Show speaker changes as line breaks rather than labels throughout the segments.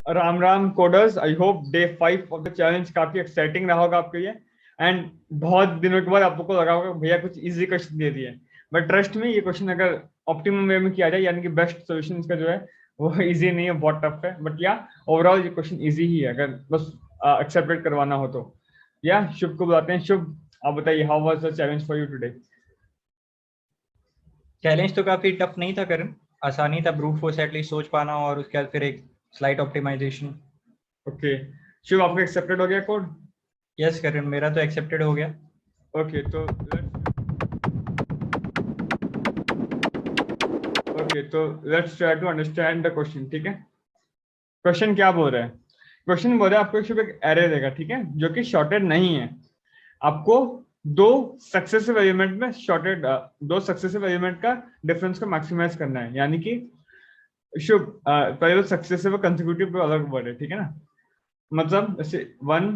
Ram Ram coders, I hope day 5 of the challenge काफी exciting रहा होगा आपके लिए। एंड बहुत दिनों के बाद आपको लगा होगा भैया कुछ इजी क्वेश्चन दे दिए। बट ट्रस्ट में ये क्वेश्चन अगर ऑप्टिमम वे में किया जाए, यानी कि बेस्ट सोल्यूशन का जो है वो इजी नहीं है, बहुत टफ है। बट या ओवरऑल ये क्वेश्चन इजी ही है अगर बस एक्सेप्टेड करवाना हो तो। या शुभ को बुलाते हैं। शुभ, आप बताइए, how was the challenge for you today?
Challenge तो काफी टफ नहीं था करण, आसानी था ब्रूट फोर्स एटलीस्ट सोच पाना और उसके बाद फिर एक स्लाइट ऑप्टिमाइजेशन।
ओके शुभ, आपका एक्सेप्टेड हो गया कोड?
यस करण, मेरा तो एक्सेप्टेड हो गया।
ओके तो let's try to understand the question. ठीक है, क्वेश्चन क्या बोल रहा है? क्वेश्चन बोल रहा है आपको एक एरे देगा, ठीक है, जो कि शॉर्टेड नहीं है। आपको दो सक्सेसिव एलिमेंट में शॉर्टेड दो सक्सेसिव एलिमेंट का डिफरेंस को मैक्सिमाइज करना है। यानी कि शुभ, पहले तो सक्सेसिव और कंसेक्यूटिव को अलग वर्ड है, ठीक है ना। मतलब जैसे 1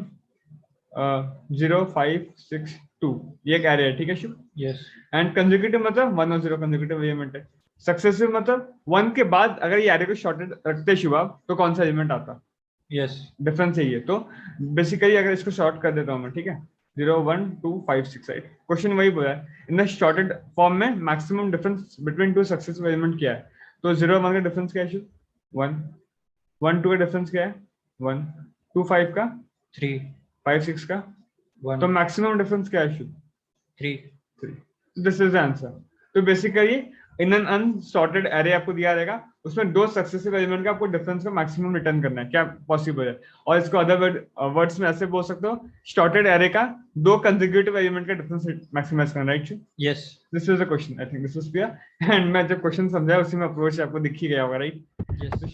0 5 6 2 ये एक एरे है, ठीक है शुभ।
यस।
एंड कंसेक्यूटिव मतलब 1 और 0 कंसेक्यूटिव एलिमेंट है। सक्सेसिव मतलब 1 के बाद अगर ये एरे को शॉर्टेड रखते शुभ आप, तो कौन सा एलिमेंट आता?
यस।
डिफरेंस यही है। तो बेसिकली अगर इसको शॉर्ट कर देता हूँ मैं, ठीक है, 0 1 2 5 6 8, क्वेश्चन वही बोला है इन द शॉर्टेड फॉर्म में maximum difference between two successive element क्या है। तो 0 1 का डिफरेंस क्या है? 1 1 2 का डिफरेंस क्या है? 1 2 5 का
3
5 6 का
1
तो मैक्सिमम डिफरेंस क्या है?
3।
This is the answer. तो basically in an unsorted array आपको दिया रहेगा, उसमें दो सक्सेसिव एलिमेंट का आपको डिफरेंस का मैक्सिमम रिटर्न करना है, क्या पॉसिबल है? और इसको अदर वर्ड्स में ऐसे बोल सकते हो, शॉर्टेड एरे का दो कंसेक्यूटिव एलिमेंट का डिफरेंस मैक्सिमाइज करना, right?
Yes.
This is the question, I think this is clear. And मैं जब क्वेश्चन समझाया उसी में अप्रोच आपको दिख ही गया होगा, राइट?
यस।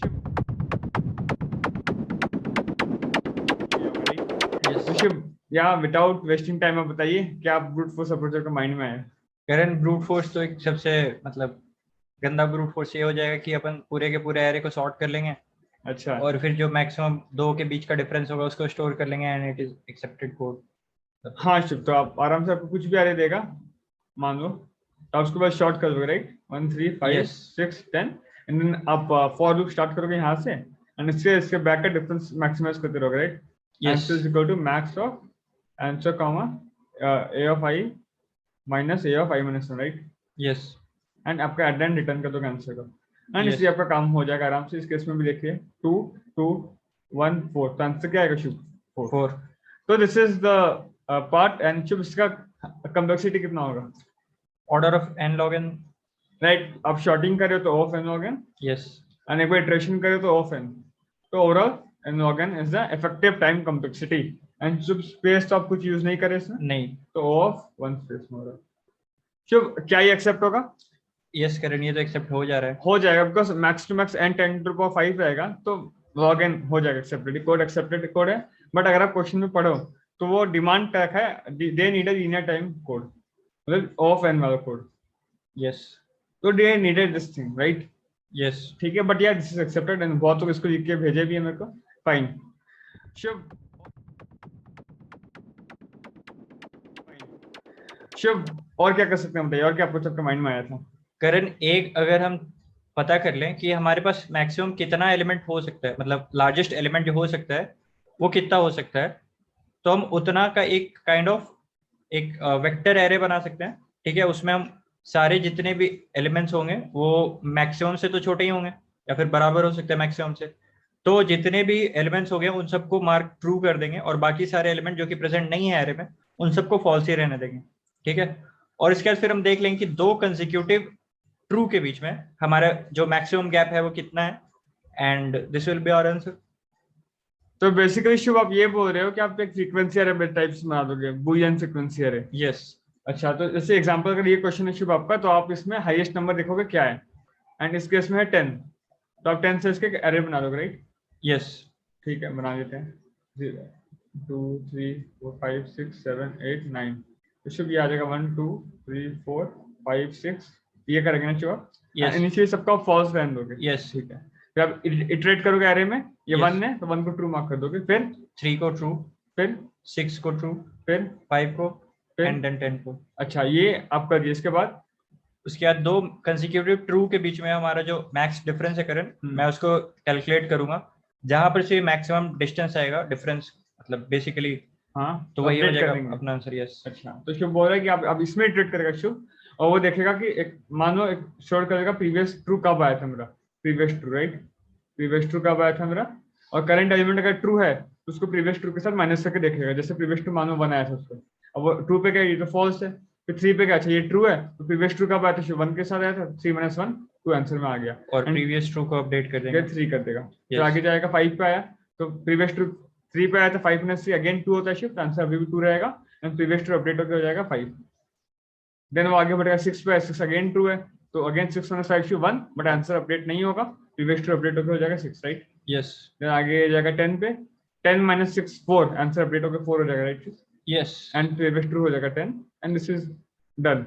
या विदाउट वेस्टिंग टाइम आप बताइए क्या ब्रूट फोर्स अप्रोच का माइंड में है?
करण, ब्रूट फोर्स तो एक सबसे मतलब गंदा ब्रूट फोर्स ये हो जाएगा कि अपन पूरे के पूरे एरे को सॉर्ट कर लेंगे।
अच्छा,
और फिर जो मैक्सिमम दो के बीच का डिफरेंस होगा उसको स्टोर कर लेंगे and it is accepted code.
हाँ शुभ, तो आप आराम से आपको कुछ भी एरे देगा मान लो, तो आप उसके बाद शॉर्ट कर दोगे, राइट? 1 3 5
Yes.
6 10 एंड देन आप फॉर लूप स्टार्ट करोगे यहाँ से, एंड इसके बैक का डिफरेंस मैक्सिमाइज करते रहोगे, right?
Yes.
Answer is equal to max of answer comma a of i minus a of i minus 1, right?
Yes.
And आपका at end return कर दोगे आंसर का, एंड
Yes.
इसलिए आपका काम हो जाएगा आराम से। इस केस में भी देखिए 2 2 1 4, तो आंसर क्या आएगा शुभ? 4। तो this is the part. And Shubh, इसका कॉम्प्लेक्सिटी कितना होगा?
Order of n log n।
Right, आप शॉर्टिंग कर रहे हो तो of n log n,
Yes.
And एक बार इटरेशन करे तो ऑफ n। तो overall n log n is the effective time complexity. And Shubh, space तो आप कुछ यूज नहीं करे इसमें,
नहीं।
तो ऑफ 1 स्पेस में हो रहा है। शुभ, क्या ये एक्सेप्ट होगा?
यस करण, ये तो एक्सेप्ट हो जा रहा है।
हो जाएगा, because max to max n 10 to the power 5 रहेगा, तो log n हो जाएगा एक्सेप्टेड कोड। एक्सेप्टेड कोड है। बट अगर आप क्वेश्चन में पढ़ो तो वो डिमांड टैग है, they need a linear time code, मतलब ऑफ n वाला कोड।
यस।
तो they needed this thing, right?
Yes.
ठीक है, बट यार दिस इज एक्सेप्टेड एंड बहुत लोग इसको लिख के भेजे भी है मेरे को। फाइन शुभ, शुभ और क्या कर सकते हैं बताइए, और क्या आपको सबका माइंड में आया था?
करण, एक अगर हम पता कर लें कि हमारे पास मैक्सिमम कितना एलिमेंट हो सकता है, मतलब लार्जेस्ट एलिमेंट जो हो सकता है वो कितना हो सकता है, तो हम उतना का एक काइंड ऑफ एक वेक्टर एरे बना सकते हैं। ठीक है, उसमें हम सारे जितने भी एलिमेंट्स होंगे वो मैक्सिमम से तो छोटे ही होंगे या फिर बराबर हो सकते हैं मैक्सिमम से। तो जितने भी एलिमेंट्स हो गए उन सबको मार्क ट्रू कर देंगे और बाकी सारे एलिमेंट जो कि प्रेजेंट नहीं है एरे में उन सबको फॉल्स ही रहने देंगे। ठीक है, और इसके बाद फिर हम देख लेंगे कि दो कंसेक्यूटिव ट्रू के बीच में हमारा जो मैक्सिमम गैप है वो कितना है, and this will be our answer.
तो बेसिकली शुभ, आप ये बोल रहे हो कि आप एक फ्रीक्वेंसी एरे टाइप्स बना दोगे, बुलियन फ्रीक्वेंसी एरे?
यस।
अच्छा, तो जैसे एग्जांपल अगर ये क्वेश्चन है शुभ आपका, तो आप इसमें हाईएस्ट नंबर देखोगे क्या है, एंड इस केस में है 10, तो आप 10 से इसके एरे बना दोगे, राइट?
यस।
ठीक है, बना देते हैं। 0 2 3 4 5 6 7 8 9, तो शुभ ये आ जाएगा 1 2 3 4 5 6, ये करेंगे ना शुभ? इनिशियली सबका फॉल्स रहने दोगे?
यस।
ठीक है, फिर आप इटरेट करोगे एरे में, ये
Yes.
1 है तो 1 को ट्रू मार्क कर दोगे, फिर
3 को ट्रू,
फिर
6 को ट्रू,
फिर
5 को,
फिर
एंड देन 10 को।
अच्छा, ये आप कर दिए। इसके बाद
उसके बाद दो कंसेक्यूटिव ट्रू के बीच में हमारा जो मैक्स डिफरेंस है करण, मैं उसको कैलकुलेट करूंगा जहां पर से मैक्सिमम डिस्टेंस आएगा, डिफरेंस मतलब बेसिकली,
हाँ
तो वही हो
update कर
जाएगा
देंगे।
अपना आंसर। यस।
अच्छा, तो शुभ बोल रहा है कि आप अब इसमें इटरेट करेगा शुभ, और वो देखेगा कि एक मान लो एक शोर करेगा प्रीवियस ट्रू कब आया था मेरा, previous true, right, previous true कब आया था मेरा, और करंट एलिमेंट अगर ट्रू है तो उसको प्रीवियस ट्रू के साथ माइनस करके देखेगा, जैसे प्रीवियस ट्रू मान लो 1 आया था उसको, अब वो ट्रू पे क्या है, ये तो फॉल्स है, फिर 3 पे क्या, अच्छा ये ट्रू है, तो प्रीवियस ट्रू कब आया था शुभ, 1 के साथ आया था, 3 - 1 2 आंसर में आ गया,
और
एंड
प्रीवियस ट्रू को अपडेट कर देंगे।
3 कर देगा, फिर
Yes.
आगे जाएगा 5 पे आया, तो प्रीवियस ट्रू 3 पे आया था, 5 - 3 अगेन 2 होता है शिफ्ट, आंसर अभी भी 2 रहेगा, एंड प्रीवियस ट्रू अपडेट होकर हो जाएगा 5। देन वो आगे बढ़ेगा 6 पे, 6 अगेन ट्रू है, तो अगेन 6 - 5 1, बट आंसर अपडेट नहीं होगा, प्रीवियस ट्रू अपडेट होकर हो जाएगा 6, राइट।
यस।
देन आगे जाएगा 10 पे, 10 - 6 4, आंसर अपडेट होकर 4 हो जाएगा, right,
yes.
And previous true हो जाएगा 10, एंड दिस इज डन,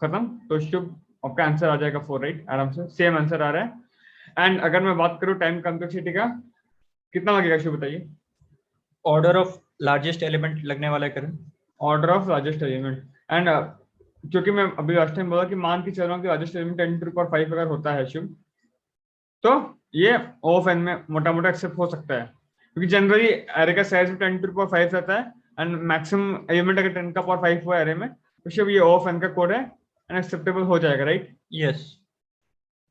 खत्म। तो शुभ आपका आंसर आ जाएगा 4, राइट, आराम से सेम आंसर आ रहा है। एंड अगर मैं बात करूँ टाइम कॉम्प्लेक्सिटी का, कितना लगेगा शुभ बताइए।
ऑर्डर ऑफ लार्जेस्ट एलिमेंट लगने वाला है Karan.
Order of largest element, and क्योंकि मैं अभी लास्ट टाइम बोला कि मान के चल रहा हूँ कि लार्जेस्ट एलिमेंट 10⁵ अगर होता है शुभ, तो ये ऑफ एन में मोटा मोटा एक्सेप्ट हो सकता है, क्योंकि जनरली एरे का साइज 10⁵ रहता है, एंड मैक्सिमम एलिमेंट अगर 10⁵ हुआ एरे में, तो शुभ ये ऑफ एन का कोड है एंड एक्सेप्टेबल हो जाएगा, राइट।
यस।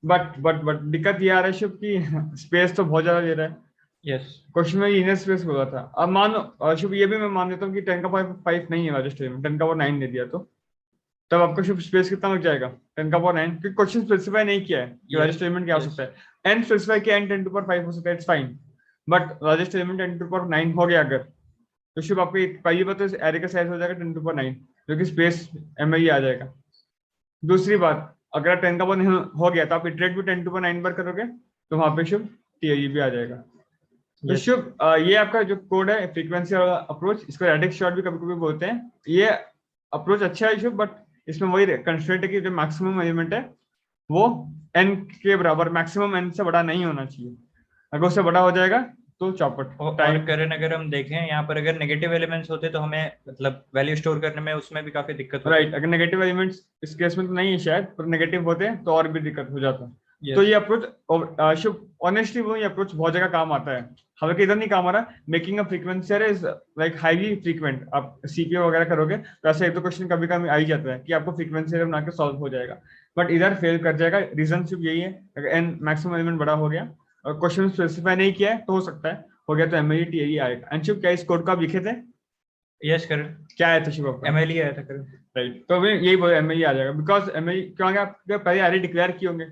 बट दिक्कत ये आ रहा है शुभ कि स्पेस तो बहुत ज्यादा दे रहा है।
यस।
क्वेश्चन में इनर स्पेस बोला था, अब मान शुभ ये भी मैं मान लेता हूँ कि 10⁵ नहीं है लार्जेस्ट एलिमेंट, 10⁹ दे दिया, तो तब आपका शुभ स्पेस कितना लग जाएगा 10⁹, क्योंकि क्वेश्चन स्पेसिफाई नहीं किया है कि लार्जेस्ट एलिमेंट क्या हो सकता है, एन स्पेसिफाई किया n 10⁵ हो सकता है, it's fine, but largest element 10⁹ हो गया अगर, तो शुभ आपको पहली बात तो एरे का साइज हो जाएगा 10⁹, जो कि स्पेस MI आ जाएगा। दूसरी बात, अगर 10⁵ हो गया तो आप इटरेट भी 10⁹ बार करोगे, तो वहां पे शुभ TIE भी आ जाएगा। तो
Yes.
शुभ ये आपका जो कोड है फ्रीक्वेंसी वाला अप्रोच, इसको रेडिक्स शॉर्ट भी कभी कभी बोलते हैं, ये अप्रोच अच्छा है शुभ, बट इसमें वही कंस्ट्रेंट है कि जो मैक्सिमम एलिमेंट है वो n के बराबर, मैक्सिमम n से बड़ा नहीं होना चाहिए, अगर उससे बड़ा हो जाएगा तो चौपट
और
टाइम।
करण अगर हम देखें यहाँ पर, अगर नेगेटिव एलिमेंट्स होते तो हमें मतलब वैल्यू स्टोर करने में उसमें भी काफी दिक्कत होती।
राइट, अगर नेगेटिव एलिमेंट्स इस केस में तो नहीं है शायद, पर नेगेटिव होते तो और भी दिक्कत हो जाता।
Yes.
तो ये अप्रोच शुभ ऑनेस्टली वो ये अप्रोच बहुत जगह काम आता है, हालांकि इधर नहीं काम आ रहा। Making a frequency array is like highly frequent, आप सीपीयू वगैरह करोगे तो ऐसे एक दो क्वेश्चन कभी कभी आ ही जाता है कि आपको फ्रीक्वेंसी एरे बना के सॉल्व हो जाएगा, बट इधर फेल कर जाएगा। रीजन सिर्फ यही है, अगर एन मैक्सिमम एलिमेंट बड़ा हो गया और क्वेश्चन स्पेसिफाई नहीं किया है तो हो सकता है, हो गया तो MI TIE आएगा। एंड शुभ क्या इस कोड को आप लिखे थे?
यस करण,
क्या आया था शुभ आपका?
MLE आया था करण।
राइट, तो अभी यही बोले MI आ जाएगा, बिकॉज MI क्यों आ गया, आप पहले एरे डिक्लेयर किए होंगे,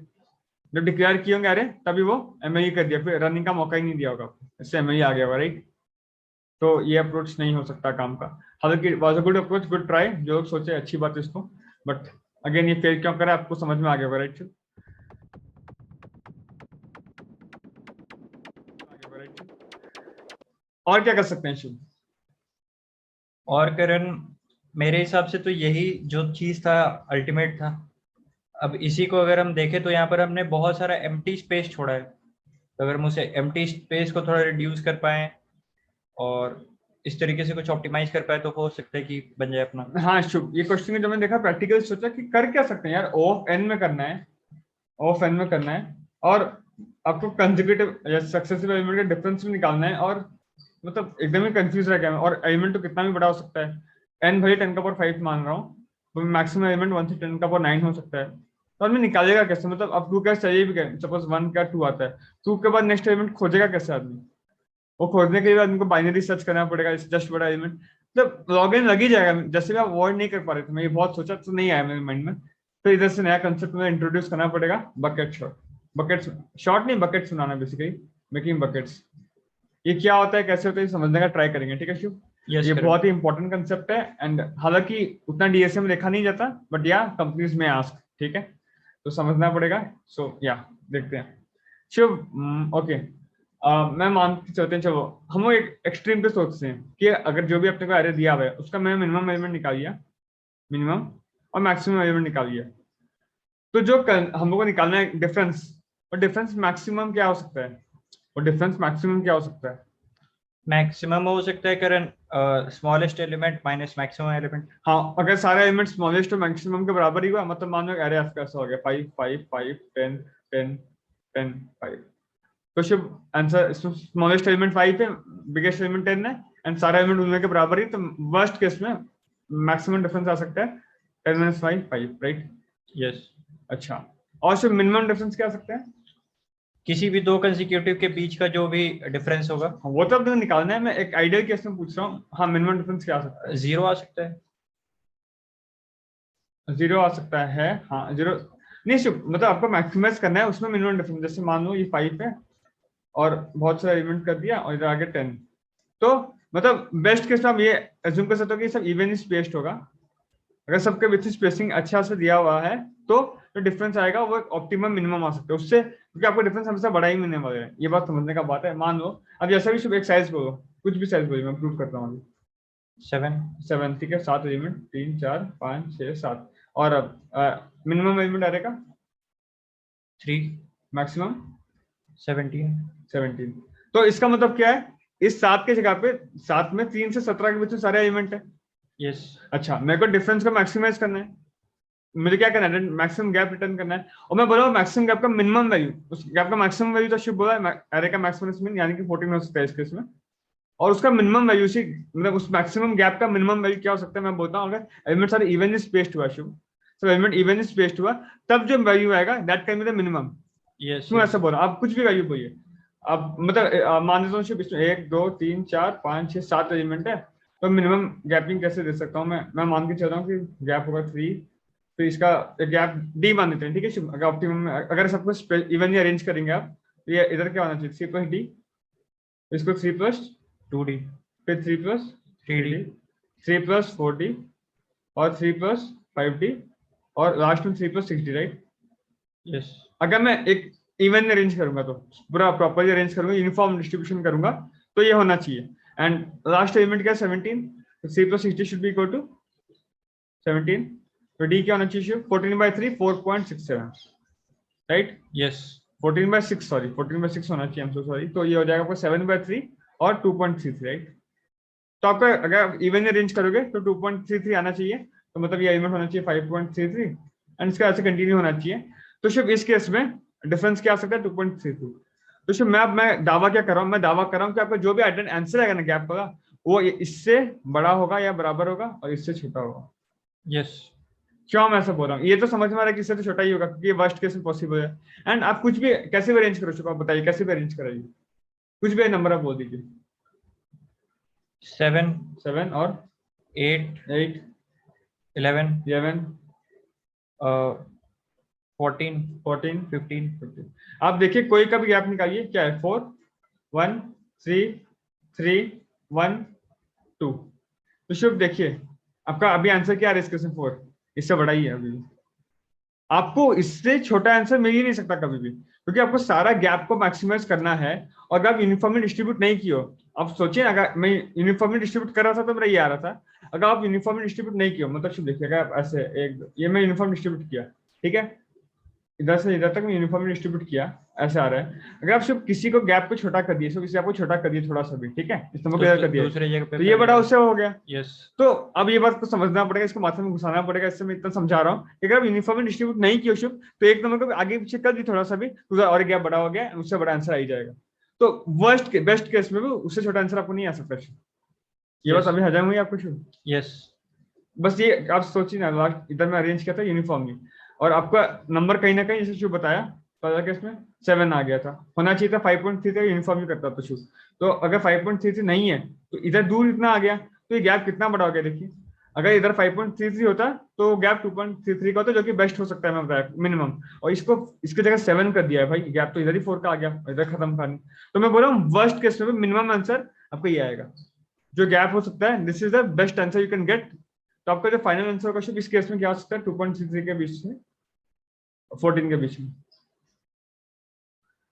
जब डिक्लेयर किए होंगे अरे तभी वो MI कर दिया, फिर रनिंग का मौका ही नहीं दिया होगा, इससे MI आ गया होगा, राइट। तो ये अप्रोच नहीं हो सकता काम का, हालांकि was a good approach, good try, जो लोग सोचे अच्छी बात है इसको, बट अगेन ये फेल क्यों करा आपको समझ में आ गया होगा, राइट। और क्या कर सकते हैं शुभ?
और करण मेरे हिसाब से तो यही जो चीज था अल्टीमेट था। अब इसी को अगर हम देखें तो यहाँ पर हमने बहुत सारा एम्प्टी स्पेस छोड़ा है, तो अगर हम उसे एम्प्टी स्पेस को थोड़ा रिड्यूस कर पाए और इस तरीके से कुछ ऑप्टिमाइज कर पाए तो हो सकता है कि बन जाए अपना।
हाँ शुभ, ये क्वेश्चन जो मैंने देखा प्रैक्टिकल सोचा कि कर क्या सकते हैं यार, ऑफ एन में करना है, ऑफ एन में करना है, और आपको कंसेक्यूटिव या सक्सेसिव एलिमेंट का डिफरेंस भी निकालना है, और मतलब एकदम ही कंफ्यूज रह गया मैं, और एलिमेंट तो कितना भी बड़ा हो सकता है, एन भले 10⁵ मान रहा हूँ, तो मैक्सिमम एलिमेंट 1 से 10⁹ हो सकता है, तो आदमी निकालेगा कैसे, मतलब अब 2 कैसे चाहिए भी क्या, सपोज 1 क्या 2 आता है, 2 के बाद नेक्स्ट एलिमेंट खोजेगा कैसे आदमी, वो खोजने के लिए आदमी को बाइनरी सर्च करना पड़ेगा, जस्ट बड़ा एलिमेंट, मतलब लॉग इन लग ही जाएगा, जैसे भी आप अवॉइड नहीं कर पा रहे थे, मैं ये बहुत सोचा तो नहीं आया मेरे माइंड में, तो इधर से नया कंसेप्ट में इंट्रोड्यूस करना पड़ेगा, बकेट शॉर्ट, बकेट शॉर्ट नहीं बकेट्स बनाना, बेसिकली मेकिंग बकेट्स। ये क्या होता है कैसे होता है समझने का ट्राई करेंगे, ठीक है शिव।
Yes,
ये
correct.
बहुत ही इंपॉर्टेंट कंसेप्ट है, एंड हालांकि उतना DSA में देखा नहीं जाता, बट या कंपनीज में आस्क, ठीक है, तो समझना पड़ेगा। सो या देखते हैं शिव। ओके, मैं मानते चलते हैं, चलो हम लोग एक एक्सट्रीम पे सोचते हैं कि अगर जो भी अपने को एरे दिया हुआ है उसका मैं मिनिमम एलिमेंट निकालिए, मिनिमम और मैक्सिमम एलिमेंट निकालिए, तो जो हम लोग को निकालना है डिफरेंस, और डिफरेंस मैक्सिमम क्या हो सकता है, और डिफरेंस मैक्सिमम क्या हो सकता है?
मैक्सिमम हो सकता है Karan smallest element minus maximum element.
हाँ, अगर सारे एलिमेंट स्मॉलेस्ट और मैक्सिमम के बराबर ही हुआ, मतलब मान लो एरे आपका ऐसा हो गया 5 5 5 10 10 10 5, तो शुभ आंसर स्मॉलेस्ट एलिमेंट 5 है, बिगेस्ट एलिमेंट 10 है, एंड सारा एलिमेंट उनमें के बराबर ही, तो वर्स्ट केस में मैक्सिमम डिफरेंस आ सकता है 10 - 5 5, राइट?
यस।
अच्छा, और शुभ मिनिमम डिफरेंस क्या आ सकता है?
किसी भी दो कंसेक्यूटिव के बीच का जो भी डिफरेंस होगा।
वो तो अब निकालना है, मैं एक आइडियल केस में पूछ रहा हूँ। हाँ, मिनिमम डिफरेंस क्या आ सकता है?
0 आ सकता है।
0 आ सकता है, हाँ 0 नहीं शुभ, मतलब आपको मैक्सिमाइज करना है उसमें मिनिमम डिफरेंस। जैसे मान लो ये 5 है और बहुत सारा एलिमेंट कर दिया और इधर आगे 10, तो मतलब बेस्ट केस में आप ये एज्यूम कर सकते हो कि सब इवनली स्पेस्ड होगा। अगर सबके बीच स्पेसिंग अच्छा से दिया हुआ है तो जो डिफरेंस आएगा वो ऑप्टिमम मिनिमम आ सकता है उससे, क्योंकि आपको डिफरेंस हमेशा बड़ा ही मिलने वाला है। ये बात समझने का बात है। मान लो अब जैसा भी शुभ एक साइज बोलो, कुछ भी साइज बोलो, मैं प्रूव करता हूँ।
7
ठीक है, 7 एलिमेंट, 3 4 5 6 7, और अब मिनिमम एलिमेंट आएगा
3
मैक्सिमम
17।
17। तो इसका मतलब क्या है, इस 7 के जगह पे 7 में 3 से 17 के बीच में सारे एलिमेंट है।
यस।
अच्छा, मेरे को डिफरेंस को मैक्सिमाइज करना है, मुझे क्या करना है, मैक्सिमम गैप रिटर्न करना है। और मैं बोला मैक्सिमम गैप का मिनिमम वैल्यू, उस गैप का मैक्सिमम वैल्यू तो शुभ बोला एरे का मैक्सिमम यानी कि 14 हो सकता है इस केस में, और उसका मिनिमम वैल्यू से मतलब उस मैक्सिमम गैप का मिनिमम वैल्यू क्या हो सकता है, मैं बोलता हूँ अगर एलिमेंट सारे इवनली स्पेस्ड हुआ शुभ, सब एलिमेंट इवनली स्पेस्ड हुआ, तब जो वैल्यू आएगा that can be the minimum.
Yes.
क्यों ऐसा बोल रहा हूँ, आप कुछ भी वैल्यू बोलिए। अब मतलब मान लेता हूँ शुभ, इसमें 1 2 3 4 5 6 7 एलिमेंट है, तो मिनिमम गैपिंग कैसे दे सकता हूँ मैं मान के चल रहा हूँ कि गैप होगा 3, तो इसका गैप डी मान लेते हैं, ठीक है शुभ। अगर ऑप्टिमम में अगर सब कुछ इवनली अरेंज करेंगे आप, तो ये इधर क्या होना चाहिए, 3 + d, इसको 3 +
2d,
फिर 3 +
3d,
3 + 4d, और 3 + 5d, और लास्ट में 3 + 6d, राइट?
यस।
अगर मैं एक इवन अरेंज करूंगा तो पूरा प्रॉपर्ली अरेंज करूंगा, यूनिफॉर्म डिस्ट्रीब्यूशन करूंगा, तो ये होना चाहिए। एंड लास्ट एलिमेंट क्या है 17, तो 3 + 60 शुड बी इक्वल टू 17, तो डी क्या होना चाहिए 14/3 4.67, राइट?
यस।
14/6 सॉरी 14/6 होना चाहिए, सॉरी। तो ये हो जाएगा आपको 7/3 और 2.33, राइट? तो आपका अगर इवन अरेंज करोगे तो 2.33 आना चाहिए, तो मतलब ये एलिमेंट होना चाहिए 5.33, एंड इसका ऐसे कंटिन्यू होना चाहिए। तो सिर्फ इस केस में डिफरेंस क्या आ सकता है 2.33। तो सिर्फ मैं दावा क्या कर रहा हूँ, मैं दावा कर रहा हूँ कि आपका जो भी आंसर आएगा ना गैप का, वो इससे बड़ा होगा या बराबर होगा और इससे छोटा होगा।
यस।
क्यों मैं ऐसा बोल रहा हूँ, ये तो समझ में आ रहा है कि इससे तो छोटा ही होगा, क्योंकि ये वर्स्ट केस में पॉसिबल है। एंड आप कुछ भी कैसे भी अरेंज करो, चुका आप बताइए कैसे भी अरेंज कराइए, कुछ भी नंबर आप बोल दीजिए।
7
और
8
8
11
11
14
14
15।
आप देखिए कोई का भी गैप निकालिए, क्या है 4 1 3 3 1 2। तो शुभ देखिए आपका अभी आंसर क्या है इस क्वेश्चन 4, इससे बड़ा ही है अभी। आपको इससे छोटा आंसर मिल ही नहीं सकता कभी भी, क्योंकि आपको सारा गैप को मैक्सिमाइज करना है। और अगर आप यूनिफॉर्मली डिस्ट्रीब्यूट नहीं किए हो, आप सोचिए अगर मैं यूनिफॉर्मली डिस्ट्रीब्यूट कर रहा था तो मेरा ये आ रहा था। अगर आप यूनिफॉर्मली डिस्ट्रीब्यूट नहीं किए मतलब शुभ देखिए, अगर आप ऐसे एक ये मैं यूनिफॉर्म डिस्ट्रीब्यूट किया, ठीक है, इधर से इधर तक मैं यूनिफॉर्मली डिस्ट्रीब्यूट किया, ऐसा आ रहा है। अगर आप सिर्फ किसी को गैप को छोटा कर दिए, किसी गैप को छोटा कर दिए थोड़ा सा भी, ठीक है, इस नंबर को इधर कर दिया,
दूसरे जगह पे
तो ये बड़ा उससे हो गया।
यस।
तो अब ये बात को समझना पड़ेगा, इसको माथे में घुसाना पड़ेगा। इससे मैं इतना समझा रहा हूँ कि अगर आप यूनिफॉर्मली डिस्ट्रीब्यूट नहीं किए शुभ, तो एक नंबर को आगे पीछे कर दी थोड़ा सा भी, तो और गैप बड़ा हो गया, उससे बड़ा आंसर आ ही जाएगा। तो बेस्ट केस में भी उससे छोटा आंसर आपको नहीं आ सकता। ये बात अभी हजम हुई आपको शुभ?
यस।
बस ये आप सोचिए ना, इधर में अरेंज किया था यूनिफॉर्मली, और आपका नंबर कहीं ना कहीं जैसे शुभ बताया पहला केस में 7 आ गया था, होना चाहिए था 5.33 यूनिफॉर्मली करता था शुभ। तो अगर 5.33 नहीं है तो इधर दूर इतना आ गया, तो ये गैप कितना बड़ा हो गया देखिए। अगर इधर 5.33 होता तो गैप 2.33 का होता, जो कि बेस्ट हो सकता है मैं बताया मिनिमम, और इसको इसकी जगह 7 कर दिया है भाई, गैप तो इधर ही 4 का आ गया, इधर खत्म था नहीं। तो मैं बोल रहा हूँ वर्स्ट केस में मिनिमम आंसर आपको ये आएगा, जो गैप हो सकता है this is the best answer you can get. तो आपका जो फाइनल आंसर होगा शुभ इस केस में क्या हो सकता है 2.33 के बीच में 14 के बीच में।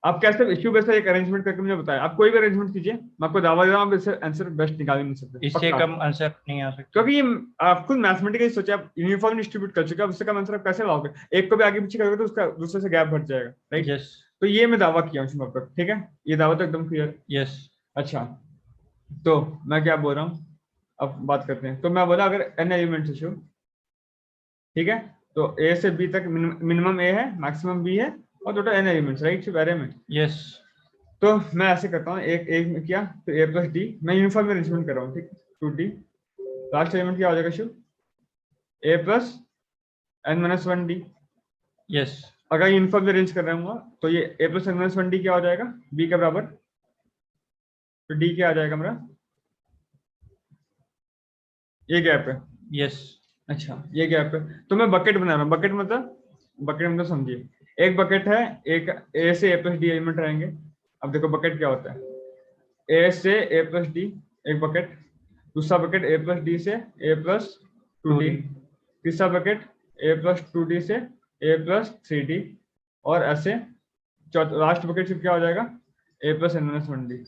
आप कैसे इश्यू वैसे एक अरेंजमेंट करके मुझे बताया, आप कोई भी अरेंजमेंट कीजिए, मैं आपको दावा दे रहा हूँ आप आंसर बेस्ट निकाल ही नहीं सकते,
इससे कम आंसर नहीं आ सकता,
क्योंकि ये आप खुद मैथमेटिकली सोचे, आप यूनिफॉर्म डिस्ट्रीब्यूट कर चुके हैं, उससे कम आंसर आप कैसे लाओगे, एक को भी आगे पीछे करोगे तो उसका दूसरे से गैप बढ़ जाएगा, राइट?
यस।
तो ये मैं दावा किया हूँ पर, ठीक है, ये दावा तो एकदम क्लियर।
यस।
अच्छा, तो मैं क्या बोल रहा हूँ, अब बात करते हैं। तो मैं बोला अगर n एलिमेंट है, ठीक है, तो a से b तक मिनिमम a है, मैक्सिमम b है, और टोटल n एलिमेंट्स, राइट, अरे में।
यस।
तो मैं ऐसे करता हूँ, एक एक में किया तो a प्लस डी, मैं यूनिफॉर्म अरेंजमेंट कर रहा हूँ, ठीक, 2d, लास्ट एलिमेंट क्या हो जाएगा शुभ, a प्लस n-1d।
यस
अगर यूनिफॉर्म अरेंज कर रहा हूँ तो ये a प्लस n-1d क्या हो जाएगा, b के बराबर, तो d क्या आ जाएगा मेरा, ये गैप है।
यस
अच्छा ये गैप है, तो मैं बकेट बना रहा हूँ, बकेट मतलब समझिए, एक बकेट है, एक a से a प्लस डी एलिमेंट रहेंगे। अब देखो बकेट क्या होता है, a से a प्लस डी एक बकेट, दूसरा बकेट a प्लस डी से a प्लस 2d, तीसरा बकेट a प्लस 2d से a प्लस 3d, और ऐसे लास्ट बकेट सिर्फ क्या हो जाएगा, a प्लस n-1d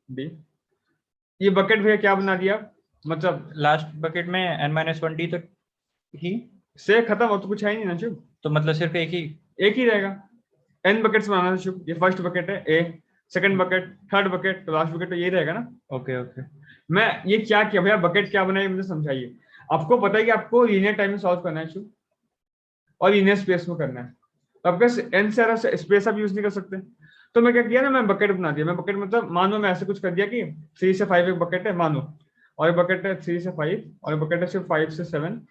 डी। ये बकेट भैया क्या बना दिया, मतलब
लास्ट बकेट में n-1d तक ही,
से खत्म हो तो कुछ है ही नहीं ना शुभ,
तो मतलब सिर्फ एक ही
रहेगा। n बकेट्स बनाना है शुभ, ये फर्स्ट बकेट है a, second bucket, third bucket, तो लास्ट बकेट तो यही रहेगा ना।
Okay okay.
मैं ये क्या किया भैया, बकेट क्या बनाई मुझे समझाइए। आपको पता है कि आपको लीनियर टाइम में सॉल्व करना है शुभ, और लीनियर स्पेस में करना है, तो आपके n से ज्यादा स्पेस आप यूज नहीं कर सकते। तो मैं क्या किया ना, मैं बकेट बना दिया। मैं बकेट मतलब मानो मैं ऐसे कुछ कर दिया कि 3 से 5 एक बकेट है मानो, और एक बकेट है 3 से 5, और एक बकेट है सिर्फ 5 से 7,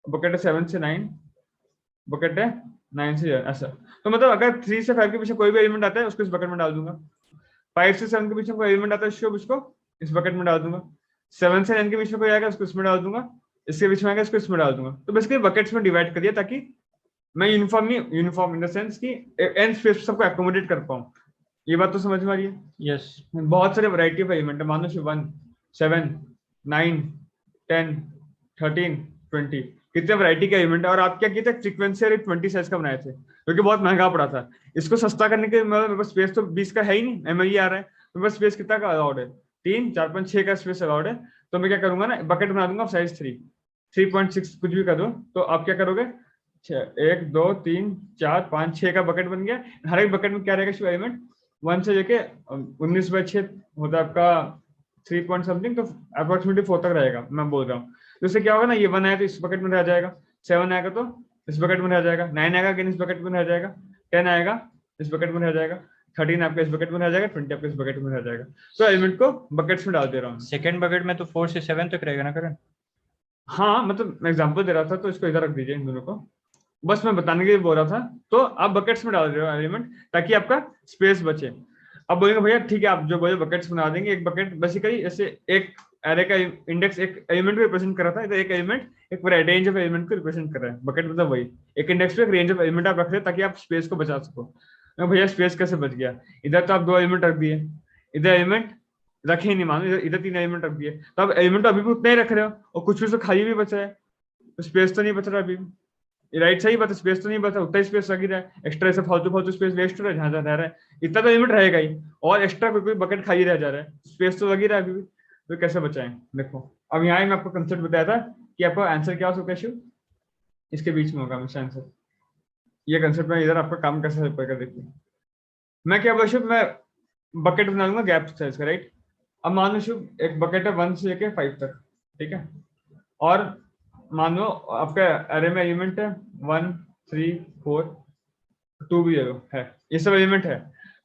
बकेट है 7 से 9, बकेट है 9 से 11, ऐसा। तो मतलब अगर 3 से 5 के पीछे कोई भी एलिमेंट आता है उसको इस बकेट में डाल दूंगा, 5 से 7 के पीछे कोई एलिमेंट आता है उसको इस बकेट में डाल दूंगा, 7 से 9 के बीच में कोई आएगा उसको इसमें डाल दूंगा, इसके बीच में आएगा इसको इसमें डाल दूंगा। तो बेसिकली बकेट्स में डिवाइड कर दिया ताकि मैं यूनिफॉर्म इन द सेंस की n स्पेस सबको एकोमोडेट कर पाऊँ। ये बात तो समझ में आ रही है।
यस
बहुत सारे वैरायटी ऑफ एलिमेंट है, मानो 1 7 9 10 13 20, कितने वैरायटी के एलिमेंट है। और आप क्या किए थे, सीक्वेंसर 20 साइज का बनाए थे क्योंकि बहुत महंगा पड़ा था। इसको सस्ता करने के मेरे पास स्पेस तो 20 का है ही नहीं, एमएलई आ रहा है, तो बस स्पेस कितना का अलाउड है, 3 4 5 6 का स्पेस अलाउड है। तो मैं क्या करूंगा ना, बकेट बना दूंगा साइज 3.6 कुछ भी कर दो। तो आप क्या करोगे, 1 2 3 4 5 6 का बकेट बन गया। हर एक बकेट में क्या रहेगा एलिमेंट, 1 से लेके 19/6 होता है आपका 3 पॉइंट समथिंग, तो अप्रोक्सीमेटली 4 तक रहेगा मैं बोल रहा हूँ। तो इससे क्या होगा ना, ये 1 आया तो इस बकेट में रह जाएगा, 7 आएगा तो इस बकेट में रह जाएगा, 9 आएगा अगेन इस बकेट में रह जाएगा, 10 आएगा इस बकेट में रह जाएगा, 13 आपका इस बकेट में रह जाएगा, 20 आपका इस बकेट में रह जाएगा। तो एलिमेंट को बकेट्स में डाल दे रहा हूँ।
सेकंड बकेट में तो 4 से 7 तक रहेगा ना करण?
हाँ मतलब मैं एग्जांपल दे रहा था, तो इसको इधर रख दीजिए इन दोनों को, बस मैं बताने के लिए बोल रहा था। तो आप बकेट्स में डाल रहे हो एलिमेंट ताकि आपका स्पेस बचे। अब बोलेंगे भैया ठीक है, आप जो बोले बकेट्स बना देंगे, एक बकेट बेसिकली जैसे एक एरे का इंडेक्स एक एलिमेंट को रिप्रेजेंट कर रहा था, तो एक एलिमेंट एक रेंज ऑफ एलिमेंट को रिप्रेजेंट कर रहा है। बकेट मतलब वही एक इंडेक्स पे एक रेंज ऑफ एलिमेंट आप रख रहे हैं ताकि आप स्पेस को बचा सको। तो भैया स्पेस कैसे बच गया, इधर तो आप 2 एलिमेंट रख दिए, इधर एलिमेंट रखे ही नहीं, मानो इधर 3 एलिमेंट रख दिए, तो आप एलिमेंट तो अभी भी उतना ही रख रहे हो और कुछ भी तो खाली भी बचा है, तो स्पेस तो नहीं बच रहा अभी भी। राइट सही बात है, स्पेस तो नहीं बचा, उतना ही स्पेस लग ही रहा है, एक्स्ट्रा ऐसे फालतू स्पेस वेस्ट हो रहा है जहां जहां रह रहा है, इतना तो एलिमेंट रहेगा ही, और एक्स्ट्रा कोई बकेट खाली रह जा रहा है, स्पेस तो लग ही रहा है अभी भी, तो कैसे बचाएं। देखो अब यहाँ मैं आपको कंसेप्ट बताया था कि आपका आंसर क्या हो सकता है शिव, इसके बीच में होगा हमेशा आंसर। ये कंसेप्ट में इधर आपका काम कैसे हेल्प करेगा देखिए। मैं क्या बोला शिव, मैं बकेट बना लूंगा गैप साइज का, राइट। अब मान लो शिव एक बकेट है 1 से लेके 5 तक, ठीक है, और मान लो आपका अरे में एलिमेंट है 1 3 4 2 भी है, ये सब एलिमेंट है।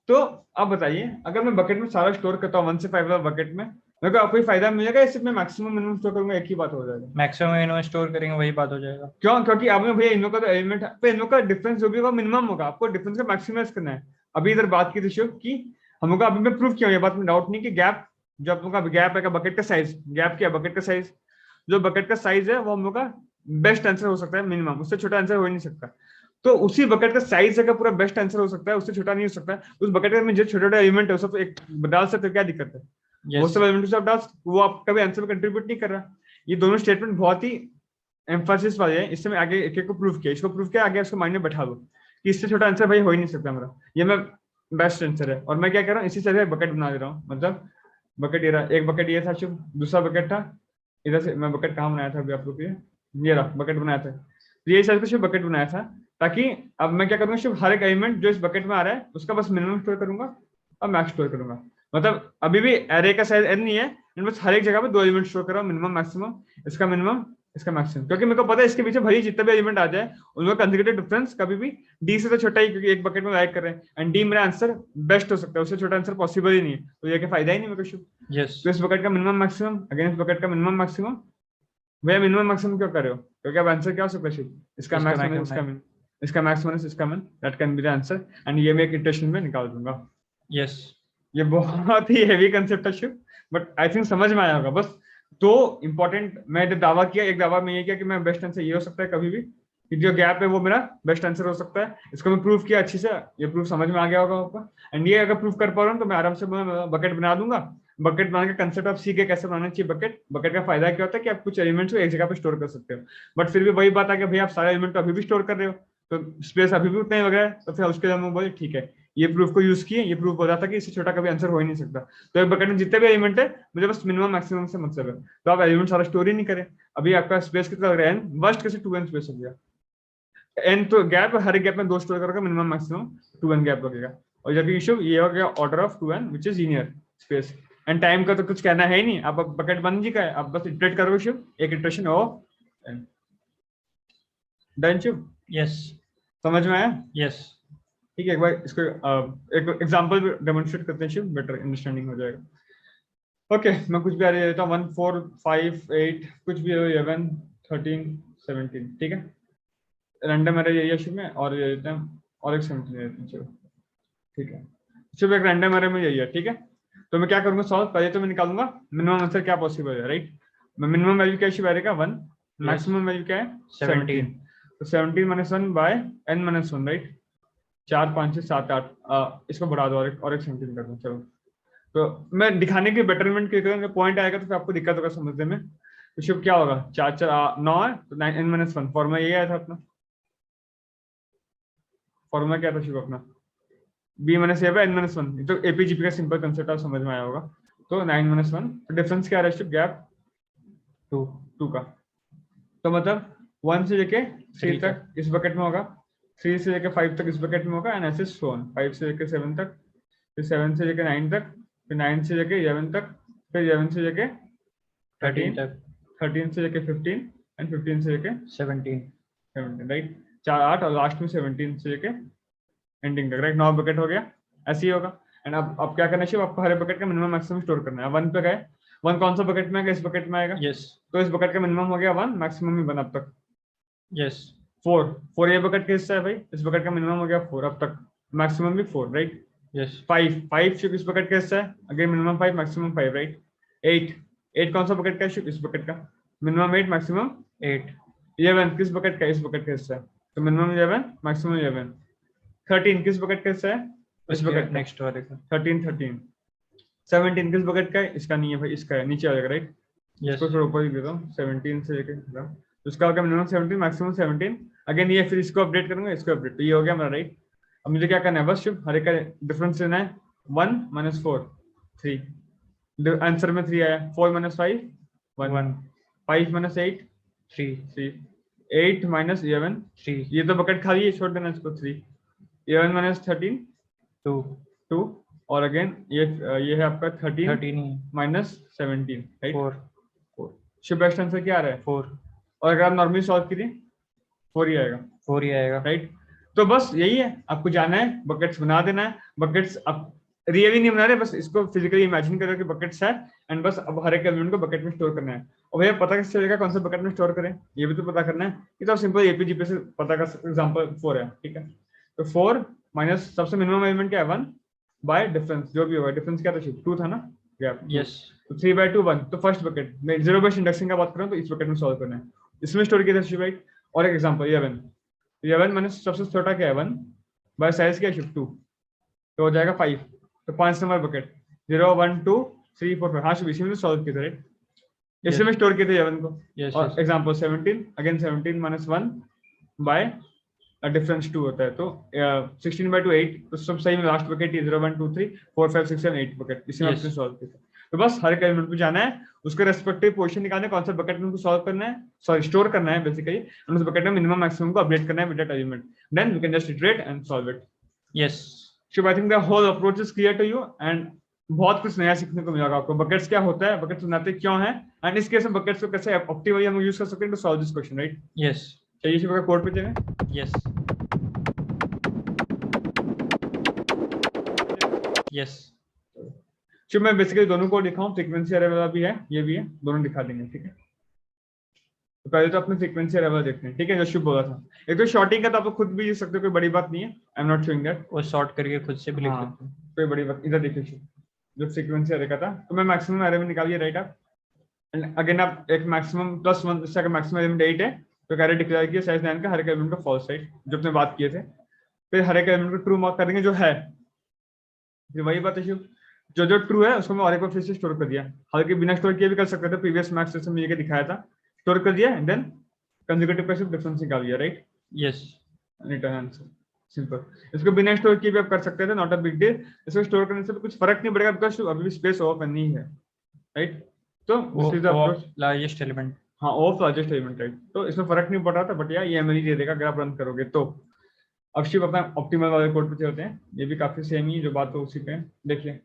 तो अब बताइए अगर मैं बकेट में सारा स्टोर करता हूँ 1 से 5 वाला बकेट में, मेरे को आपको फायदा मिलेगा, इससे मैं मैक्सिमम मिनिमम स्टोर करूंगा, एक ही बात हो जाएगा।
मैक्सिमम इनमें स्टोर करेंगे वही बात हो जाएगा।
क्यों, क्योंकि आपने भैया इनों का तो एलिमेंट है, इनों का डिफरेंस जो भी होगा मिनिमम होगा, आपको डिफरेंस का मैक्सिमाइज करना है। अभी इधर बात की थी शिव की हम लोग अभी मैं प्रूव किया ये बात में डाउट नहीं कि गैप जो आप लोग का गैप है बकेट का साइज, गैप क्या बकेट का साइज, जो बकेट का साइज है वो हम लोग का बेस्ट आंसर हो सकता है मिनिमम, उससे छोटा आंसर हो ही नहीं सकता। तो उसी बकेट का साइज अगर पूरा बेस्ट आंसर हो सकता है, उससे छोटा नहीं हो सकता। उस बकेट में जो छोटे छोटे एलिमेंट है सब एक डाल सकते, क्या दिक्कत है, वो सब एलिमेंट सब डाल, वो आपका भी आंसर में कंट्रीब्यूट नहीं कर रहा। ये दोनों स्टेटमेंट बहुत ही एम्फासिस वाले हैं, इससे मैं आगे एक एक को प्रूव किया, इसको प्रूव किया, आगे उसको माइंड में बैठा दो कि इससे छोटा आंसर भाई हो ही नहीं सकता मेरा, ये मैं बेस्ट आंसर है। और मैं क्या कर रहा हूँ, इसी तरह बकेट बना दे रहा हूँ, मतलब बकेट ये रहा, एक बकेट ये था, दूसरा बकेट था इधर से, मैं बकेट कहाँ बनाया था अभी आप लोग ये रहा बकेट बनाया था, तो ये हिसाब से बकेट बनाया था, ताकि अब मैं क्या करूंगा सिर्फ हर एक एलिमेंट जो इस बकेट में आ रहा है उसका बस मिनिमम स्टोर करूंगा और मैक्स स्टोर करूंगा। मतलब अभी भी एरे का साइज n नहीं है, बस हर एक जगह पे 2 एलिमेंट स्टोर कर रहा हूँ, मिनिमम मैक्सिमम, इसका मिनिमम इसका मैक्सिमम, क्योंकि मेरे को पता है इसके पीछे भले जितने भी एलिमेंट आ जाए उनका कंसेक्यूटिव डिफरेंस कभी भी डी से तो छोटा ही, क्योंकि एक बकेट में लाइक कर रहे हैं, एंड डी मेरा आंसर बेस्ट हो सकता है, उससे छोटा आंसर पॉसिबल ही नहीं है, तो ये क्या फायदा ही नहीं मेरे को शुभ।
यस
तो इस बकेट का मिनिमम मैक्सिमम, अगेन इस बकेट का मिनिमम मैक्सिमम, भैया मिनिमम मैक्सिमम क्यों कर रहे हो, क्योंकि अब आंसर क्या हो सकता है शुभ, इसका
इसका
मैक्स माइनस
maximum
इसका मिन, इसका मैक्स माइनस इसका मिन, that can be the answer, and ये मैं एक इटरेशन में निकाल दूंगा।
यस
ये बहुत ही हेवी कंसेप्ट है शिव, बट आई थिंक समझ में आया होगा। बस दो इंपॉर्टेंट, मैं जब दावा किया, एक दावा में ये किया कि मैं बेस्ट आंसर ये हो सकता है कभी भी, कि जो गैप है वो मेरा बेस्ट आंसर हो सकता है, इसको मैं प्रूव किया अच्छे से, ये प्रूफ समझ में आ गया होगा ऊपर, एंड ये अगर प्रूफ कर पा रहा हूँ तो मैं आराम से बकेट बना दूंगा। बकेट बनाने का कंसेप्ट आप सीख के कैसे बनाना चाहिए बकेट, बकेट का फायदा क्या होता है कि आप कुछ एलिमेंट्स को एक जगह पे स्टोर कर सकते हो, बट फिर भी वही बात है कि भाई आप सारे एलिमेंट अभी भी स्टोर कर रहे हो, तो स्पेस अभी भी उतना ही लग रहा है, तो फिर उसके लिए हम बोले ठीक है, ये प्रूफ को यूज किए, ये प्रूफ हो रहा था कि इससे छोटा कभी आंसर हो ही नहीं सकता। तो एक बकेट में जितने भी एलिमेंट है मुझे बस मिनिमम मैक्सिमम से मतलब है, तो आप एलिमेंट सारा स्टोर ही नहीं करें। अभी आपका स्पेस कितना लग रहा है, वर्स्ट कैसे 2n स्पेस हो गया, n तो गैप, हर एक गैप में 2 स्टोर करोगे, मिनिमम मैक्सिमम 2n गैप लगेगा, और जब इशू ये हो गया order of 2n which is linear space, and time का तो कुछ कहना है ही नहीं, आप बकेट बन जी का है, आप बस इटरेट करोगे शिव, एक इटरेशन हो डन शिव,
यस
समझ में आया?
यस
ठीक है, एक बार इसको एक एग्जांपल भी डेमोंस्ट्रेट करते हैं शिव, बेटर अंडरस्टैंडिंग हो जाएगा। ओके मैं कुछ भी आ देता हूँ 1 4 5 8 कुछ भी 11 13 17, ठीक है, रैंडम एरे यही है शिव में, और ये देते हैं और एक 17 देते हैं, चलो ठीक है शिव, एक रैंडम एरे में यही है, ठीक है। तो मैं क्या करूंगा सॉल्व, पहले तो मैं निकालूंगा मिनिमम आंसर क्या पॉसिबल है, राइट, मिनिमम वैल्यू क्या शिव आएगा 1, मैक्सिमम वैल्यू क्या है 17, तो 17 - 1 बाय n - 1, राइट, 4 5 6 7 8, इसको बढ़ा दो और एक 17 कर दो, चलो। तो मैं दिखाने के बेटरमेंट के पॉइंट आएगा तो फिर आपको दिक्कत होगा समझने में, तो शिव क्या होगा 4 4 9 है, तो n - 1 फॉर्मूला ये आया था अपना, फॉर्मूला क्या था शिव अपना, b - a by n - 1, तो एपीजीपी का सिंपल कंसेप्ट आप समझ में आया होगा। तो 9 - 1, तो डिफरेंस क्या आ रहा है शिव, गैप 2 का, तो मतलब 1 से लेके 3 तक इस बकेट में होगा, 3 से लेके 5 तक इस बकेट में होगा, एंड ऐसे सो ऑन, 5 से लेके 7 तक, फिर 7 से लेके 9 तक, फिर 9 से लेके 11 तक, फिर 11 से लेके 13 तक, 13 से लेके 15, एंड 15 से लेके 17, राइट, 4 8 और लास्ट में 17 से लेके एंडिंग तक, राइट, 9 बकेट हो गया, ऐसे ही होगा। एंड अब क्या करना चाहिए आपको, हर बकेट का मिनिमम मैक्सिमम स्टोर करना है। 1 पे गए, 1 कौन सा बकेट में आएगा, इस बकेट में आएगा,
यस
तो इस बकेट का मिनिमम हो गया 1, मैक्सिमम ही 1 अब तक,
यस
4 ये बकेट का हिस्सा है भाई, इस बकेट का मिनिमम हो गया 4 अब तक, मैक्सिमम भी 4, राइट,
यस
5 शिप इस बकेट का हिस्सा है, अगेन मिनिमम 5 मैक्सिमम 5, राइट, 8 कौन सा बकेट का है शिप, इस बकेट का, मिनिमम 8 मैक्सिमम 8, 11 किस बकेट का, इस बकेट का हिस्सा है, तो मिनिमम 11 मैक्सिमम 11, 13 किस बकेट का हिस्सा है, इस बकेट
नेक्स्ट वाले का
13 17 किस बकेट का है, इसका नहीं है भाई, इसका है, नीचे आ जाएगा, राइट, इसको थोड़ा ऊपर ही देता हूँ, 17 से लेके तो इसका होगा मिनिमम 17 मैक्सिमम 17, अगेन ये फिर इसको अपडेट करूंगा, इसको अपडेट, तो ये हो गया मेरा, राइट। अब मुझे क्या करना है, बस शिव हर एक का डिफरेंस लेना है, 1 - 4 3, आंसर में 3 आया, 4 - 5 1, 5 - 8 3, 8 - 11 3, ये तो बकेट खाली है, छोड़ देना इसको, 3, 11 - 13 2, और अगेन ये है आपका 13 - 17, राइट, 4 शिव बेस्ट आंसर क्या आ रहा है 4, और अगर आप नॉर्मली सॉल्व करिए 4 ही आएगा, राइट। तो बस यही है, आपको जाना है, बकेट्स बना देना है, बकेट्स आप रियली नहीं बना रहे, बस इसको फिजिकली इमेजिन करो कि बकेट्स है, एंड बस अब हर एक एलिमेंट को बकेट में स्टोर करना है। और भैया पता कैसे चलेगा कौन सा बकेट में स्टोर करें, ये भी तो पता करना है, ये तो सिंपल एपीजीपी से पता कर सकते, एग्जांपल 4 है, ठीक है, तो 4 माइनस सबसे मिनिमम एलिमेंट क्या है 1 बाय डिफरेंस, जो भी होगा, डिफरेंस क्या था 2 था ना, गैप,
यस,
तो 3/2 1, तो फर्स्ट बकेट मैं जीरो बेस्ड इंडेक्सिंग का बात करूं तो इस बकेट में सॉल्व करना है, इसमें स्टोर किया था, राइट। और एक एग्जांपल 11 माइनस सबसे छोटा क्या है 1 बाय साइज क्या है 2, तो हो जाएगा 5, तो 5 नंबर बकेट 0 1 2 3 4 5, हाँ इसी में सॉल्व किया था, राइट, इसमें स्टोर किया था 11 को। और एग्जांपल 17 अगेन 17 - 1 बाय डिफरेंस 2 होता है, तो 16/2 8, तो सब सही में लास्ट बकेट 0 1 2 3 4 5 6 7 8 बकेट, इसी में आपने सॉल्व किया था। तो बस हर एक एलिमेंट पे जाना है, उसके रेस्पेक्टिव पोजीशन निकालना है, कौन सा बकेट में उनको सॉल्व करना है, सॉरी स्टोर करना है बेसिकली, एंड उस बकेट में मिनिमम मैक्सिमम को अपडेट करना है with that element, then we can just iterate and solve it.
Yes
So I think the whole approach is clear to you, and बहुत कुछ नया सीखने को मिलेगा आपको। बकेट्स क्या होता है, बकेट्स बनाते क्यों है, एंड इस केस में बकेट्स को कैसे ऑप्टिमली हम यूज कर सकते हैं to solve this question, right?
Yes
चाहिए इसी प्रकार कोड पे चलें।
यस यस
जो मैं बेसिकली दोनों को दिखाऊं, फ्रीक्वेंसी अरे वाला भी है, ये भी है, दोनों दिखा देंगे, ठीक है? तो पहले तो अपने फ्रीक्वेंसी अरे वाला देखते हैं, ठीक है? जो शुभ बोला था, एक तो शॉर्टिंग का तो आप लोग खुद भी यूज सकते हो, कोई बड़ी बात नहीं है, I am not showing that.
वो शॉर्ट करके खुद से भी लिख
हाँ,
सकते हैं।
कोई बड़ी बात, इधर देखिए शुभ, जो फ्रीक्वेंसी अरे का था, तो मैं मैक्सिमम अरे में निकालिए, राइट? आप अगेन आप एक मैक्सिमम प्लस 1 से अगर मैक्सिमम एलिमेंट 8 है तो कैरे डिक्लेयर किया साइज 9 का, हर एक एलिमेंट का फॉल्स, राइट? जो अपने बात किए थे, फिर हर एक एलिमेंट को ट्रू मार्क कर देंगे जो है, फिर वही बात है शुभ, जो जो ट्रू है उसको मैं और एक बार फिर से स्टोर कर दिया, हालांकि बिना स्टोर किए भी कर सकते थे, प्रीवियस मैक्स जैसे मुझे दिखाया था, स्टोर कर दिया एंड देन कंसेक्यूटिव पे डिफरेंस निकाल दिया, right?
Yes
return answer, simple. इसको बिना स्टोर किए भी आप कर सकते थे, नॉट अ बिग डील। इसको स्टोर करने से कुछ फर्क नहीं पड़ेगा बिकॉज अभी भी स्पेस ऑफ नहीं है, राइट? तो this is the approach.
Largest element,
हाँ, ऑफ लार्जेस्ट एलिमेंट, राइट? तो इसमें फर्क नहीं पड़ रहा था, बट यार ये एमएलई दे देगा अगर आप रन करोगे तो। अब शिव अपना ऑप्टिमल वाले कोड पे चलते हैं, ये भी काफी सेम ही जो बात हो उसी पे देखिए।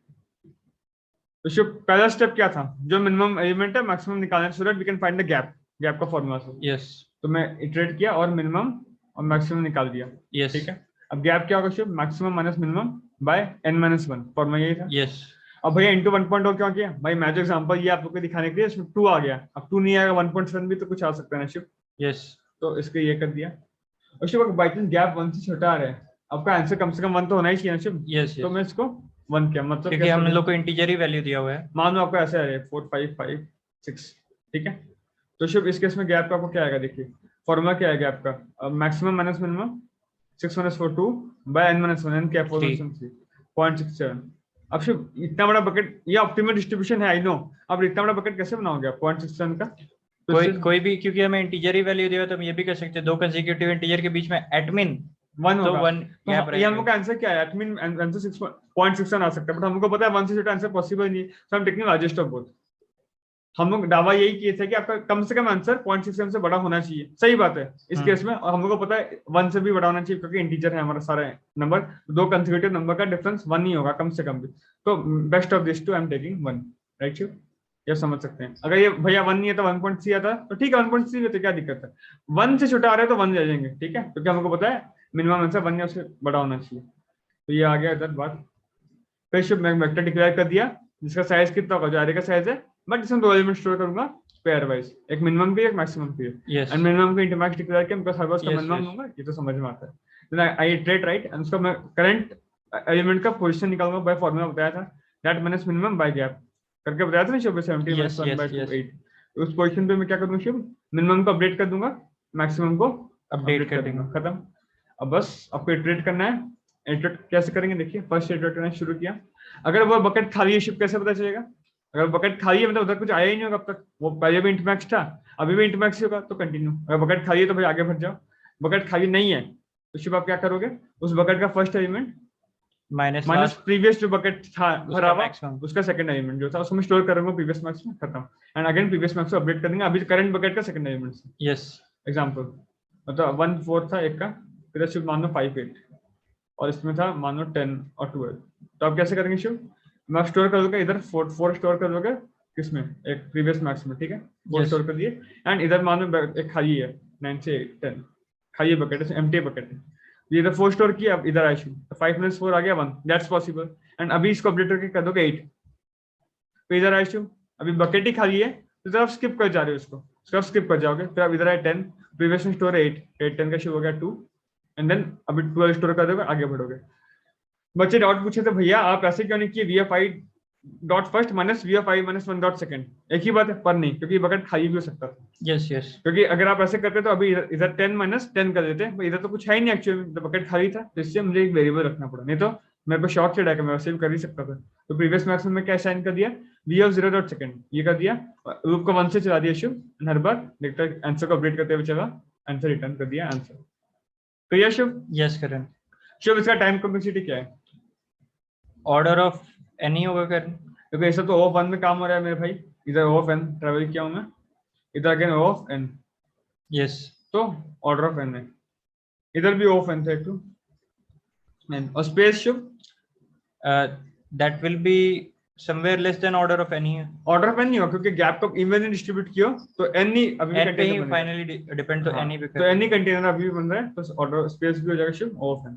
तो शिव पहला स्टेप क्या था, जो मिनिमम एलिमेंट है मैक्सिमम निकालना, so that we can find the gap, gap का फॉर्मूला से।
यस
तो मैं इटरेट किया और मिनिमम और मैक्सिमम निकाल दिया,
यस
ठीक है? अब गैप क्या होगा Shiv, maximum minus minimum by n-1, formula यही था।
यस
अब भैया इंटू 1.0 क्यों किया भाई? मैं जो एग्जांपल ये आप लोग को दिखाने के लिए, इसमें 2 आ गया, अब 2 नहीं आएगा 1.7 भी तो कुछ आ सकता है ना शिव?
यस
तो इसके ये कर दिया। और शिव बाई चांस गैप 1 से छोटा आ रहा है, आपका आंसर कम से कम 1 तो होना ही चाहिए ना शिव?
यस
तो मैं इसको 1 किया, मतलब
क्योंकि हम लोग को इंटीजर ही वैल्यू दिया हुआ है।
मान लो आपका ऐसे आ रहा है 4 5 5 6, ठीक है? तो शिव इस केस में गैप का आपको क्या आएगा, देखिए फॉर्मूला क्या है गैप का, maximum minus minimum 6 - 4 2 by n-1, n क्या 4 - 3 0.67। अब शिव इतना बड़ा बकेट, ये ऑप्टिमल डिस्ट्रीब्यूशन है, आई नो। अब इतना बड़ा बकेट कैसे बनाओगे आप 0.67 का? तो
कोई भी, क्योंकि हमें इंटीजर ही वैल्यू दिया तो हम ये भी कर सकते हैं, दो कंसेक्यूटिव इंटीजर के बीच में एटमिन
1
तो
होगा।
1
तो
गैप
ये हमको आंसर क्या है, एटमिन आंसर 6.67 आ सकता है, बट हमको पता है 1 से छोटा आंसर पॉसिबल नहीं है, सो हम टेकिंग लार्जेस्ट ऑफ बोथ। हम लोग दावा यही किए थे कि आपका कम से कम आंसर 0.67 से बड़ा होना चाहिए, सही बात है इस केस में, और हम लोग को पता है 1 से भी बड़ा होना चाहिए क्योंकि इंटीजर है हमारा सारा नंबर, दो कंसेक्यूटिव नंबर का डिफरेंस 1 ही होगा कम से कम भी। तो best of this two I am taking 1, right? ये समझ सकते हैं। अगर ये भैया 1 नहीं है तो 1.3 आता तो ठीक है, 1.3 में तो क्या दिक्कत है, 1 से छोटा आ रहा है तो 1 ले जाएंगे, ठीक है? क्योंकि हमको पता है मिनिमम आंसर 1 या उससे बड़ा होना चाहिए। तो ये आ गया इधर बात। फिर शिफ्ट मैं वेक्टर डिक्लेयर कर दिया जिसका साइज कितना होगा, जो एरे का साइज है, बट इसमें 2 एलिमेंट स्टोर करूंगा पेयर वाइज, एक मिनिमम की एक मैक्सिमम की। एंड मिनिमम को इंटू मैक्स डिक्लेयर किया बिकॉज़ हर बार उसका मिनिमम लूंगा, ये तो समझ में आता है। Then I iterate, right? And उसका मैं करंट एलिमेंट का पोजीशन निकालूंगा बाय फार्मूला बताया था, that minus minimum by gap करके बताया था ना शिव, 70 - 1/2 8। उस पोजीशन पे मैं क्या कर दूंगा शिव, मिनिमम को अपडेट कर दूंगा, मैक्सिमम को अपडेट कर दूंगा, खत्म। अब बस आपको इटरेट करना है। इटरेट कैसे करेंगे देखिए, फर्स्ट इटरेट करना शुरू किया, अगर वो बकेट खाली है शिव कैसे पता चलेगा? अगर बकेट खाली है मतलब उधर कुछ आया ही नहीं होगा अब तक, वो पहले भी इंटमैक्स था अभी भी इंटमैक्स होगा तो कंटिन्यू। अगर बकेट खाली है तो भाई आगे बढ़ जाओ, बकेट खाली नहीं है तो शिव आप क्या करोगे, उस बकेट का फर्स्ट एलिमेंट माइनस प्रीवियस जो बकेट था भरा हुआ उसका सेकंड एलिमेंट जो था उसको मैं स्टोर करूंगा प्रीवियस मैक्स में, खत्म। एंड अगेन प्रीवियस मैक्स को अपडेट कर देंगे अभी करंट बकेट का सेकंड एलिमेंट से।
यस
एग्जांपल मतलब 1 4 था एक का, फिर शिव मान लो 5 8 और इसमें था मान लो 10 और 12। तो आप कैसे करेंगे शिव, मैं स्टोर कर दूंगा इधर 4 स्टोर कर दोगे किसमें, एक प्रीवियस मैक्स में, ठीक है? 4 स्टोर कर दिए एंड इधर मान लो एक खाली है 9 से 10 खाली बकेट है, एम्प्टी बकेट है, ये इधर 4 स्टोर किया, अब इधर आया शिव 5 - 4 आ गया 1, दैट्स पॉसिबल। एंड अभी इसको अपडेट करके कर दोगे 8, तो इधर आया शिव अभी बकेट ही खाली है तो आप स्किप कर जा रहे हो उसको आप स्किप कर जाओगे, फिर अब इधर आए 10, प्रीवियस में स्टोर है 8 10 का शिव हो गया 2 एंड देन अभी 12 स्टोर कर दोगे आगे बढ़ोगे। बच्चे डाउट पूछे थे भैया आप ऐसे क्यों नहीं किए VFI dot first minus VFI - 1 dot second, एक ही बात है पर नहीं, क्योंकि बकेट खाली भी हो सकता था।
यस यस
क्योंकि अगर आप ऐसे करते तो अभी इधर 10 - 10 कर देते, इधर तो कुछ है ही नहीं एक्चुअली, बकेट खाली था तो इससे मुझे एक वेरिएबल रखना पड़ा, नहीं तो मेरे को शॉक चढ़ा मैं वैसे भी कर ही सकता था। तो प्रीवियस मैक्स में क्या साइन कर दिया, V of 0 डॉट सेकंड ये कर दिया, लूप को 1 से चला दिया शिव, हर बार देखता आंसर को अपडेट करते हुए चला, आंसर रिटर्न कर दिया आंसर। तो यह शिव,
यस करें।
शिव इसका टाइम कॉम्प्लेक्सिटी क्या है,
ऑर्डर ऑफ एनी होगा करें,
क्योंकि ऐसा तो O of 1 में काम हो रहा है मेरे भाई, इधर O of n ट्रेवल किया हूं मैं, इधर again O of n,
yes
तो ऑर्डर ऑफ n है, इधर भी O of n था एक तो, और space Shiv
that will be somewhere less than order of n है।
ऑर्डर ऑफ एन नहीं होगा क्योंकि गैप को इवन डिस्ट्रीब्यूट किया तो एन नहीं अभी
एन पे ही
कंटेनर बनेगा।
फाइनली डिपेंड तो एनी पे
तो एनी कंटेनर अभी भी बन रहा है तो ऑर्डर स्पेस भी हो जाएगा शुभ ऑफ एन।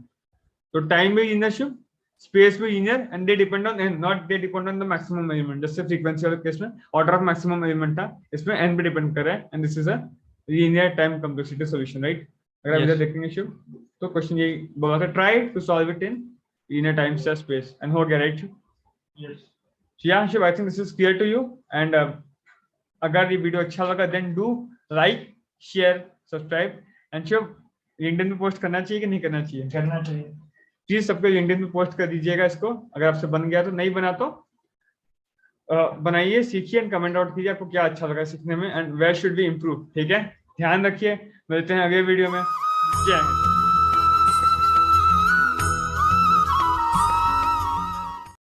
तो टाइम भी लीनियर शुभ, स्पेस भी linear and they depend on an, not they depend on the maximum element. जैसे फ्रीक्वेंसी वाले केस में ऑर्डर ऑफ मैक्सिमम एलिमेंट था, इसमें एन पे डिपेंड कर रहा है and this is a linear time complexity solution, right. अगर आप इधर देखेंगे शुभ तो क्वेश्चन यही बोला था, try to solve it in linear time space and हो गया, right.
Yes
Yeah, Shiv, I think this is clear to you. And अगर ये वीडियो अच्छा लगा then do like, share, subscribe. And Shiv, LinkedIn पे पोस्ट करना चाहिए कि नहीं करना चाहिए?
करना चाहिए।
प्लीज सबको LinkedIn पे पोस्ट कर दीजिएगा इसको, अगर आपसे बन गया तो, नहीं बना तो बनाइए, सीखिए एंड कमेंट आउट कीजिए आपको क्या अच्छा लगा सीखने में and where should be improve. ठीक है, ध्यान रखिए, मिलते हैं अगले वीडियो में। जय हिंद।